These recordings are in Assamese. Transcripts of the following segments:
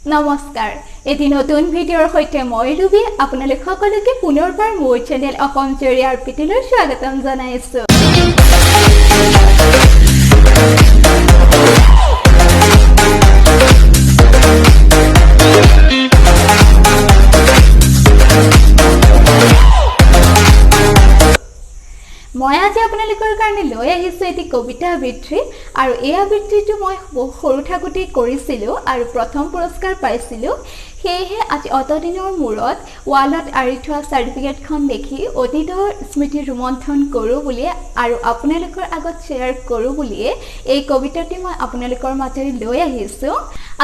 নমস্কাৰ এটি নতুন ভিডিঅ'ৰ সৈতে মই ৰবি আপোনালোক সকলোকে পুনৰবাৰ মোৰ চেনেল অসম জৰি আৰপিটিলৈ স্বাগতম জনাইছো মই আজি আপোনালোকৰ কাৰণে লৈ আহিছো এটি কবিতা আবৃত্তি আৰু এই আবৃত্তিটো মই সৰু থাকোতে কৰিছিলো আৰু প্ৰথম পুৰস্কাৰ পাইছিলো সেয়ে আজি অতদিনৰ মূৰত ৱালত আৰি থোৱা চাৰ্টিফিকেটখন দেখি অতীতৰ স্মৃতি ৰোমন্থন কৰো বুলি আৰু আপোনালোকৰ আগত শ্বেয়াৰ কৰো বুলি এই কবিতাটি মই আপোনালোকৰ মাজেৰে লৈ আহিছো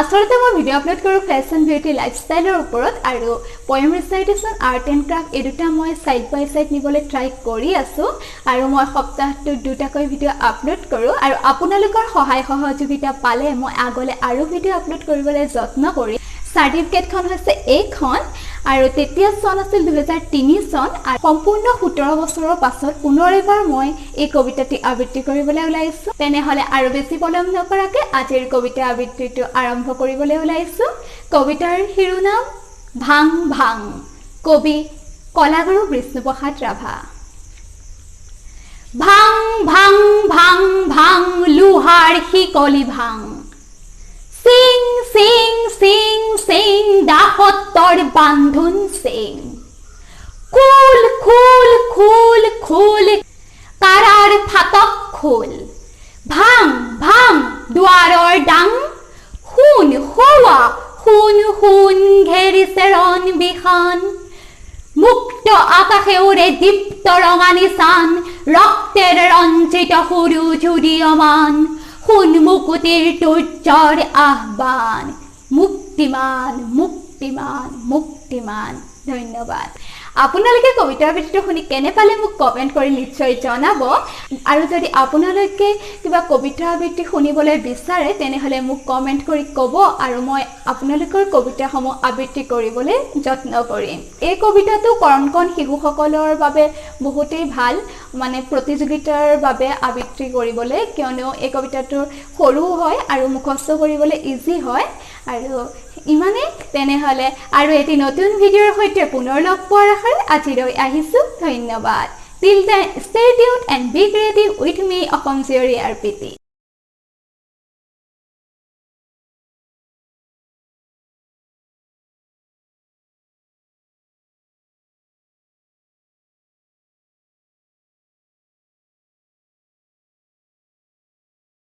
আসলতে মই ভিডিঅ আপলোড কৰো ফ্যাশন বিউটি লাইফষ্টাইলৰ ওপৰত আৰু পয়েম ৰিসাইটেশন আৰ্ট এণ্ড ক্ৰাফট এডুটা মই সাইড বাই সাইড নিবলৈ ট্ৰাই কৰি আছো আৰু মই সপ্তাহটো দুটাকৈ ভিডিঅ আপলোড কৰো আৰু আপোনালোকৰ সহায় সহযোগিতা পালে মই আগলে আৰু ভিডিঅ আপলোড কৰিবলৈ যত্ন কৰি সাৰ্টিফিকেটখন হৈছে এইখন আৰু তেতিয়া সন আছিল 2003 সন আৰু সম্পূৰ্ণ 17 বছৰৰ পাছত পুনৰ এবাৰ মই এই কবিতাটি আবৃত্তি কৰিবলৈ ওলাইছো তেনেহলে আৰু বেছি পলম নকৰাকে আজিৰ কবিতা আবৃত্তিটো আৰম্ভ কৰিবলৈ ওলাইছো কবিতাৰ শিৰোনাম ভাং ভাং কবি কলাগুৰু বিষ্ণুপ্ৰসাদ ৰাভা ভাং ভাং ভাং ভাং লুহাৰ শিকলি ভাং সিং সিং সিং সিং দাহতৰ বান্ধুন সিং খুল খুল খুল খুল কাৰাৰ ফাটক খুল ভাং ভাং দুৱাৰৰ ডাং শুন হোৱা শুন শুন ঘেৰিছে ৰণ বিখান মুক্ত আকাশে উড়ে দীপ্ত রঙা নিশান রক্তের রঞ্জিত হুরু ঝুরিয়মান খুন মুকুতির তুজ্জর আহ্বান মুক্তিমান মুক্তিমান মুক্তিমান ধন্যবাদ আপোনালোকে কবিতা আবৃত্তি শুনি কেনে পালে মোক কমেন্ট কৰি নিশ্চয় জনাব আৰু যদি আপোনালোকে কিবা কবিতা আবৃত্তি শুনিবলৈ বিচাৰে তেনেহলে মোক কমেন্ট কৰি ক'ব আৰু মই আপোনালোকৰ কবিতাসমূহ আবৃত্তি কৰিবলৈ যত্ন কৰিম এই কবিতাটো কণ শিশুসকলৰ বাবে বহুতেই ভাল মানে প্ৰতিযোগিতাৰ বাবে আবৃত্তি কৰিবলৈ কিয়নো এই কবিতাটো সৰু হয় আৰু মুখস্থ কৰিবলৈ ইজি হয় আৰু ইমানে তেনেহলে আৰু এটি নতুন ভিডিঅ'ৰ সৈতে পুনৰ লগ পোৱাৰ আশাৰে আজিলৈ আহিছো ধন্যবাদ till then stay tuned and be creative with me Assam জৰি আৰপিটি